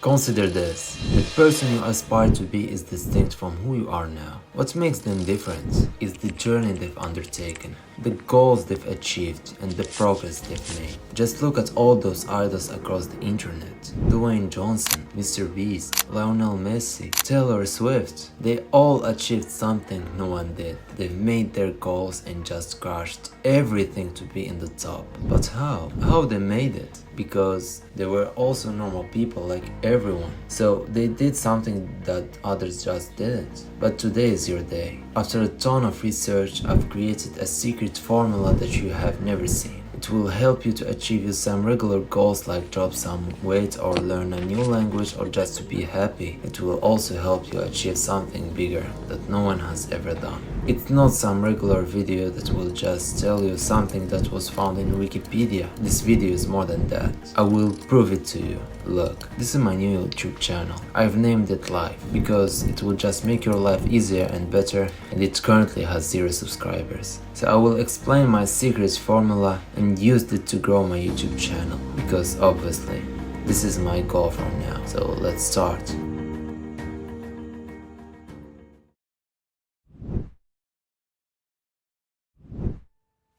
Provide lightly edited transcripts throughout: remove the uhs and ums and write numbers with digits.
Consider this. The person you aspire to be is distinct from who you are now. What makes them different is the journey they've undertaken, the goals they've achieved, and the progress they've made. Just look at all those idols across the internet. Dwayne Johnson, Mr. Beast, Lionel Messi, Taylor Swift. They all achieved something no one did. They've made their goals and just crushed everything to be in the top. But how? How they made it? Because they were also normal people like everyone. So they did something that others just didn't. But today is your day. After a ton of research, I've created a secret formula that you have never seen. It will help you to achieve some regular goals like drop some weight or learn a new language or just to be happy. It will also help you achieve something bigger that no one has ever done. It's not some regular video that will just tell you something that was found in Wikipedia. This video is more than that. I will prove it to you. Look, this is my new YouTube channel. I've named it Life because it will just make your life easier and better, and it currently has 0 subscribers. So I will explain my secret formula and use it to grow my YouTube channel because obviously this is my goal from now. So let's start.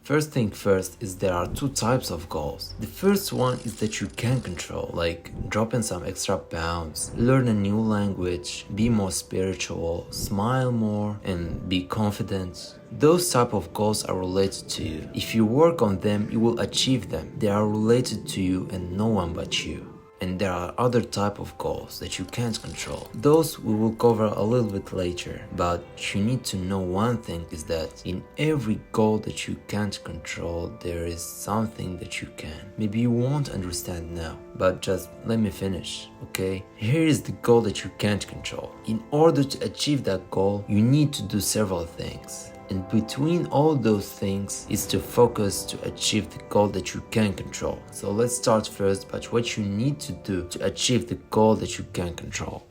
First thing first is there are 2 types of goals. The first one is that you can control, like dropping some extra pounds, learn a new language, be more spiritual, smile more, and be confident. Those type of goals are related to you. If you work on them, you will achieve them. They are related to you and no one but you. And there are other type of goals that you can't control. Those we will cover a little bit later, but you need to know one thing is that in every goal that you can't control, there is something that you can. Maybe you won't understand now, but just let me finish, okay? Here is the goal that you can't control. In order to achieve that goal, you need to do several things. And between all those things is to focus to achieve the goal that you can control. So let's start first by what you need to do to achieve the goal that you can control.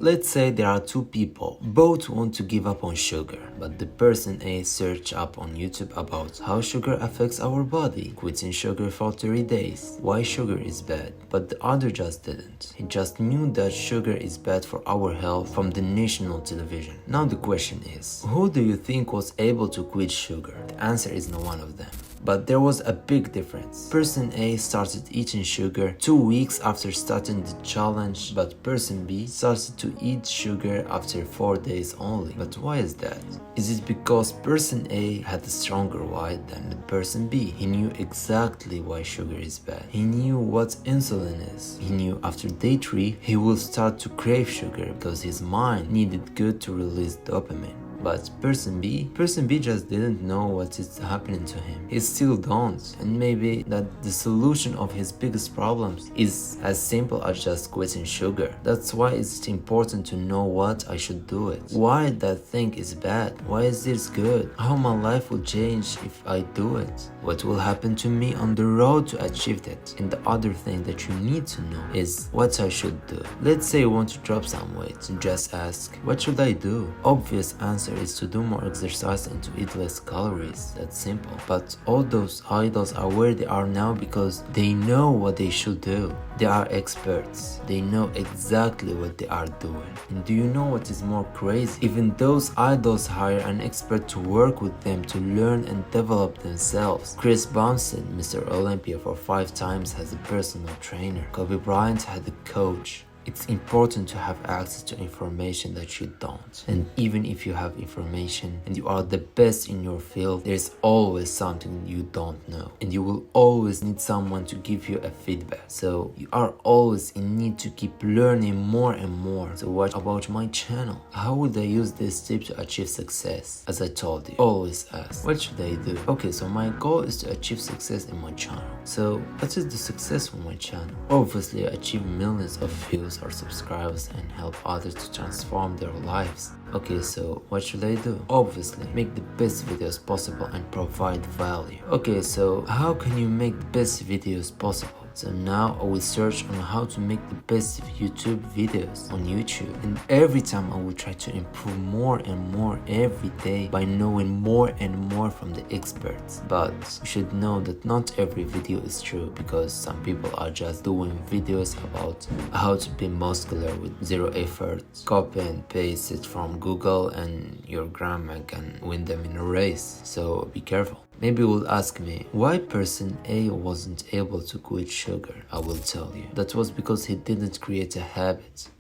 Let's say there are 2 people. Both want to give up on sugar, but the person A searched up on YouTube about how sugar affects our body, quitting sugar for 30 days, why sugar is bad, but the other just didn't. He just knew that sugar is bad for our health from the national television. Now the question is, who do you think was able to quit sugar? The answer is no one of them. But there was a big difference. Person A started eating sugar 2 weeks after starting the challenge, but person B started to eat sugar after 4 days only. But why is that? Is it because person A had a stronger why than the person B? He knew exactly why sugar is bad. He knew what insulin is. He knew after day 3 he will start to crave sugar because his mind needed good to release dopamine. But person B just didn't know what is happening to him. He still don't. And maybe that the solution of his biggest problems is as simple as just quitting sugar. That's why it's important to know what I should do it. Why that thing is bad? Why is this good? How my life will change if I do it? What will happen to me on the road to achieve that? And the other thing that you need to know is what I should do. Let's say you want to drop some weight and just ask, what should I do? Obvious answer is to do more exercise and to eat less calories. That's simple. But all those idols are where they are now because they know what they should do. They are experts. They know exactly what they are doing. And do you know what is more crazy? Even those idols hire an expert to work with them to learn and develop themselves. Chris Bumstead, Mr. Olympia for 5 times, has a personal trainer. Kobe Bryant had a coach. It's important to have access to information that you don't. And even if you have information and you are the best in your field, there's always something you don't know. And you will always need someone to give you a feedback. So you are always in need to keep learning more and more. So what about my channel? How would I use this tip to achieve success? As I told you, always ask, what should I do? Okay, so my goal is to achieve success in my channel. So what is the success for my channel? Obviously, achieve millions of views or subscribers and help others to transform their lives. Okay, so what should I do? Obviously, make the best videos possible and provide value. Okay, so how can you make the best videos possible? So now I will search on how to make the best YouTube videos on YouTube, and every time I will try to improve more and more every day by knowing more and more from the experts. But you should know that not every video is true, because some people are just doing videos about how to be muscular with zero effort. Copy and paste it from Google and your grandma can win them in a race, so be careful. Maybe you will ask me, why person A wasn't able to quit sugar? I will tell you. That was because he didn't create a habit.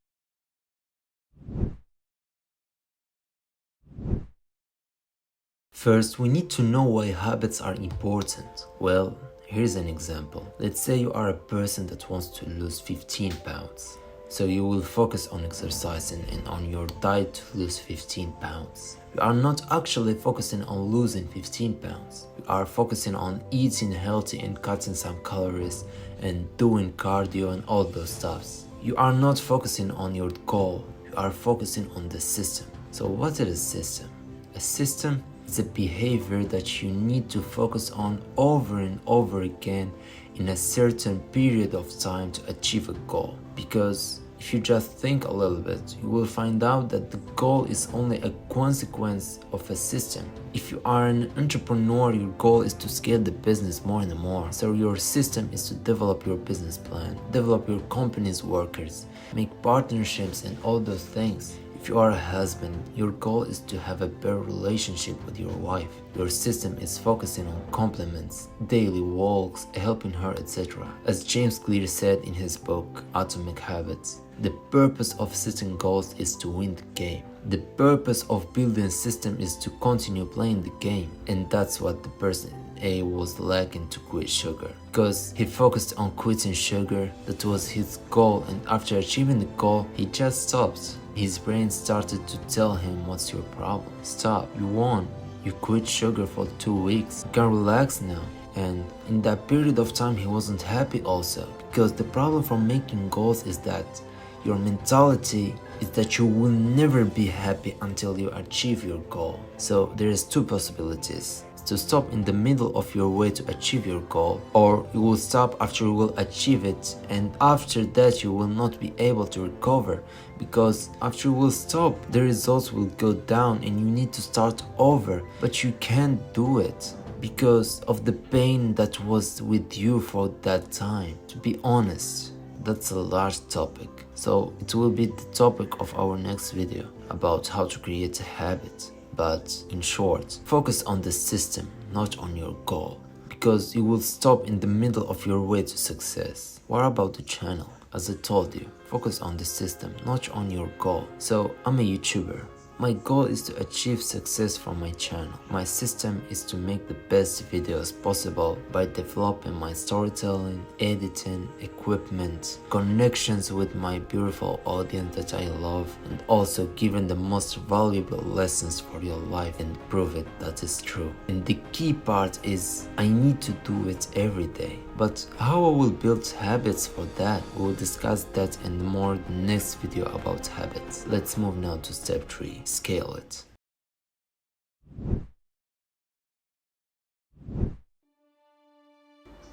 First, we need to know why habits are important. Well, here's an example. Let's say you are a person that wants to lose 15 pounds. So you will focus on exercising and on your diet to lose 15 pounds. You are not actually focusing on losing 15 pounds. You are focusing on eating healthy and cutting some calories and doing cardio and all those stuffs. You are not focusing on your goal. You are focusing on the system. So what is a system? A system is a behavior that you need to focus on over and over again in a certain period of time to achieve a goal. Because if you just think a little bit, you will find out that the goal is only a consequence of a system. If you are an entrepreneur, your goal is to scale the business more and more. So your system is to develop your business plan, develop your company's workers, make partnerships and all those things. If you are a husband, your goal is to have a better relationship with your wife. Your system is focusing on compliments, daily walks, helping her, etc. As James Clear said in his book, Atomic Habits, the purpose of setting goals is to win the game. The purpose of building a system is to continue playing the game. And that's what the person A was lacking to quit sugar. Because he focused on quitting sugar, that was his goal, and after achieving the goal, he just stopped. His brain started to tell him, what's your problem? Stop, you won. You quit sugar for 2 weeks. You can relax now. And in that period of time, he wasn't happy also. Because the problem from making goals is that your mentality is that you will never be happy until you achieve your goal. So there is two possibilities. To stop in the middle of your way to achieve your goal, or you will stop after you will achieve it, and after that you will not be able to recover, because after you will stop, the results will go down and you need to start over, but you can't do it because of the pain that was with you for that time. To be honest, that's a large topic, so it will be the topic of our next video about how to create a habit. But in short, focus on the system, not on your goal, because you will stop in the middle of your way to success. What about the channel? As I told you, focus on the system, not on your goal. So I'm a YouTuber. My goal is to achieve success from my channel. My system is to make the best videos possible by developing my storytelling, editing, equipment, connections with my beautiful audience that I love, and also giving the most valuable lessons for your life and prove it that is true. And the key part is I need to do it every day. But how I will build habits for that, we will discuss that and more in the next video about habits. Let's move now to step 3. Scale it.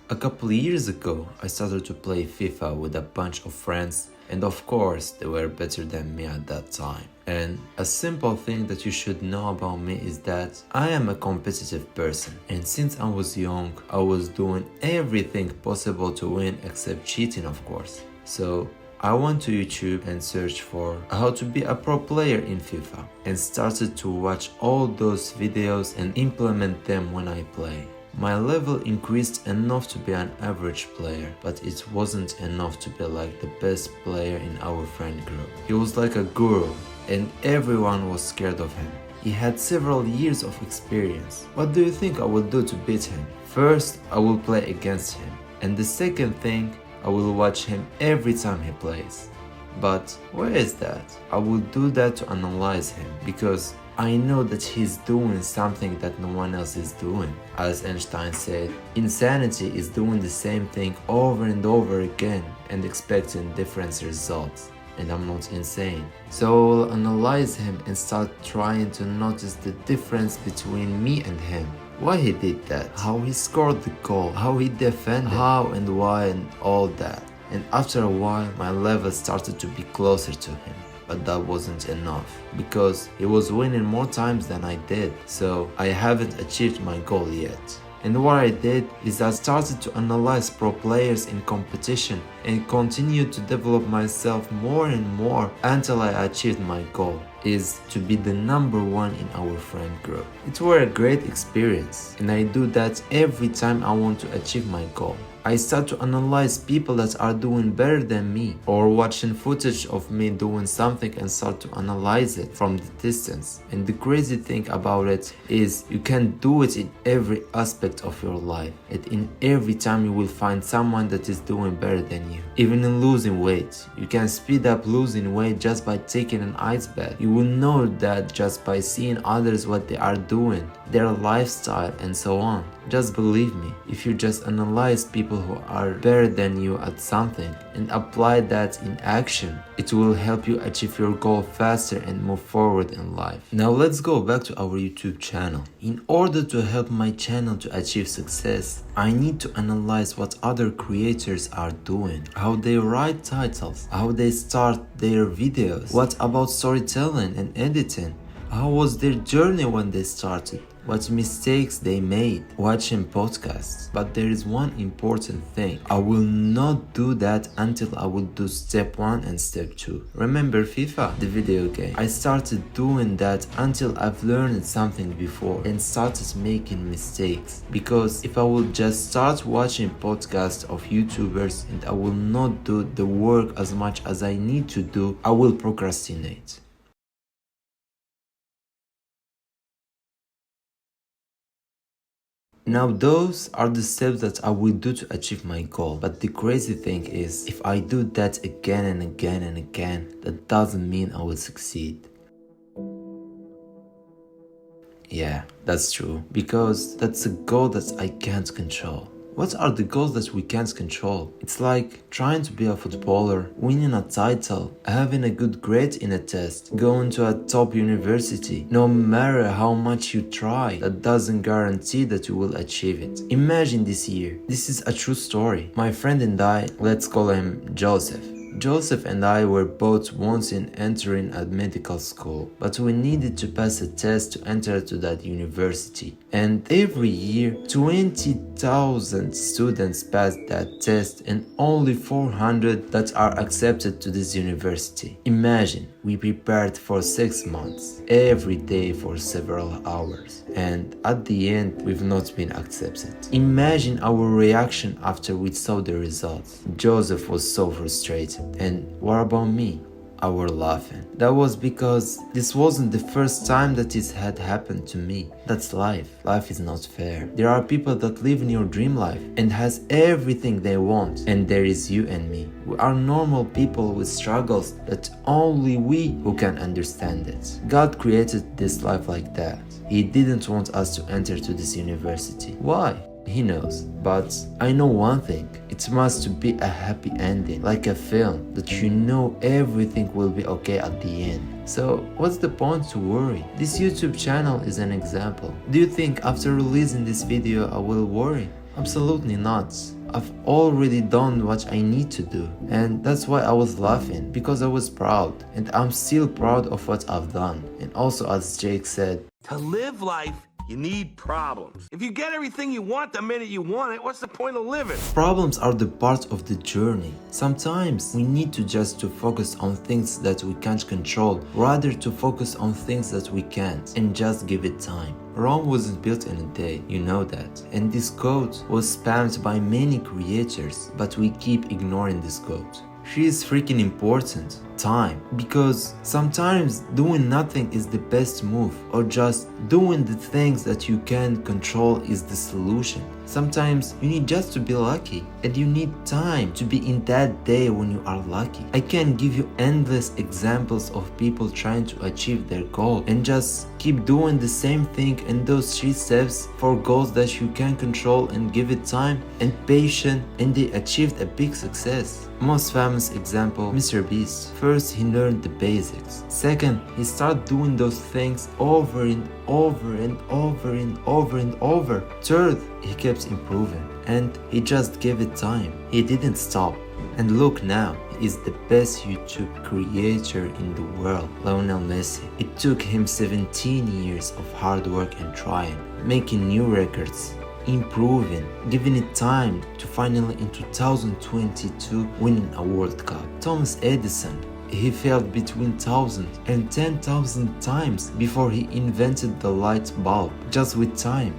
A couple years ago, I started to play FIFA with a bunch of friends, and of course, they were better than me at that time. And a simple thing that you should know about me is that I am a competitive person, and since I was young, I was doing everything possible to win except cheating, of course. So I went to YouTube and searched for how to be a pro player in FIFA and started to watch all those videos and implement them when I play. My level increased enough to be an average player, but it wasn't enough to be like the best player in our friend group. He was like a guru, and everyone was scared of him. He had several years of experience. What do you think I will do to beat him? First, I will play against him, and the second thing, I will watch him every time he plays. But where is that? I will do that to analyze him, because I know that he's doing something that no one else is doing. As Einstein said, insanity is doing the same thing over and over again and expecting different results. and I'm not insane. So I'll analyze him and start trying to notice the difference between me and him. Why he did that, how he scored the goal, how he defended, how and why and all that. And after a while, my level started to be closer to him. But that wasn't enough, because he was winning more times than I did, so I haven't achieved my goal yet. And what I did is I started to analyze pro players in competition and continued to develop myself more and more until I achieved my goal, is to be the number one in our friend group. It was a great experience, and I do that every time I want to achieve my goal. I start to analyze people that are doing better than me, or watching footage of me doing something and start to analyze it from the distance. And the crazy thing about it is you can do it in every aspect of your life, and in every time you will find someone that is doing better than you. Even in losing weight, you can speed up losing weight just by taking an ice bath. You will know that just by seeing others what they are doing, their lifestyle and so on. Just believe me, if you just analyze people who are better than you at something and apply that in action, it will help you achieve your goal faster and move forward in life. Now let's go back to our YouTube channel. In order to help my channel to achieve success, I need to analyze what other creators are doing, how they write titles, how they start their videos, what about storytelling and editing, how was their journey when they started, what mistakes they made, watching podcasts. But there is one important thing. I will not do that until I will do step 1 and step 2. Remember FIFA, the video game? I started doing that until I've learned something before and started making mistakes. Because if I will just start watching podcasts of YouTubers and I will not do the work as much as I need to do, I will procrastinate. Now those are the steps that I will do to achieve my goal, but the crazy thing is, if I do that again and again and again, that doesn't mean I will succeed. Yeah, that's true, because that's a goal that I can't control. What are the goals that we can't control? It's like trying to be a footballer, winning a title, having a good grade in a test, going to a top university. No matter how much you try, that doesn't guarantee that you will achieve it. Imagine this year. This is a true story. My friend and I, let's call him Joseph. Joseph and I were both wanting entering a medical school, but we needed to pass a test to enter to that university. And every year, 20,000 students pass that test and only 400 that are accepted to this university. Imagine, we prepared for 6 months, every day for several hours, and at the end, we've not been accepted. Imagine our reaction after we saw the results. Joseph was so frustrated. And what about me? I were laughing. That was because this wasn't the first time that this had happened to me. That's life. Life is not fair. There are people that live in your dream life and has everything they want. And there is you and me. We are normal people with struggles that only we who can understand it. God created this life like that. He didn't want us to enter to this university. Why? He knows. But I know one thing. It must be a happy ending, like a film, that you know everything will be okay at the end. So what's the point to worry? This YouTube channel is an example. Do you think after releasing this video I will worry? Absolutely not. I've already done what I need to do, and that's why I was laughing, because I was proud, and I'm still proud of what I've done. And also, as Jake said, to live life, you need problems. If you get everything you want the minute you want it, what's the point of living? Problems are the part of the journey. Sometimes we need to just to focus on things that we can't control, rather to focus on things that we can't, and just give it time. Rome wasn't built in a day, you know that. And this quote was spammed by many creators, but we keep ignoring this quote. She is freaking important. Time. Because sometimes doing nothing is the best move, or just doing the things that you can control is the solution. Sometimes you need just to be lucky, and you need time to be in that day when you are lucky. I can give you endless examples of people trying to achieve their goal and just keep doing the same thing in those 3 steps for goals that you can control and give it time and patience, and they achieved a big success. Most famous example, Mr. Beast. First, he learned the basics. Second, he started doing those things over and over and over and over and over. Third, he kept improving and he just gave it time. He didn't stop. And look now, he is the best YouTube creator in the world, Lionel Messi. It took him 17 years of hard work and trying, making new records, improving, giving it time to finally in 2022 winning a World Cup. Thomas Edison, he failed between 1,000 and 10,000 times before he invented the light bulb. Just with time,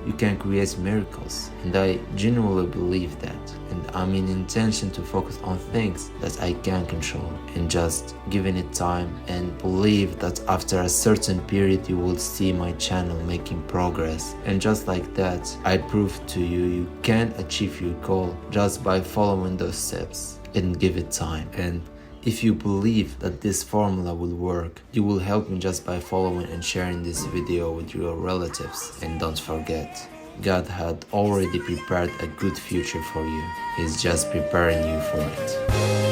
you can create miracles, and I genuinely believe that. And I'm in intention to focus on things that I can control and just giving it time, and believe that after a certain period you will see my channel making progress. And just like that, I prove to you you can achieve your goal just by following those steps and give it time. And if you believe that this formula will work, you will help me just by following and sharing this video with your relatives. And don't forget, God had already prepared a good future for you. He's just preparing you for it.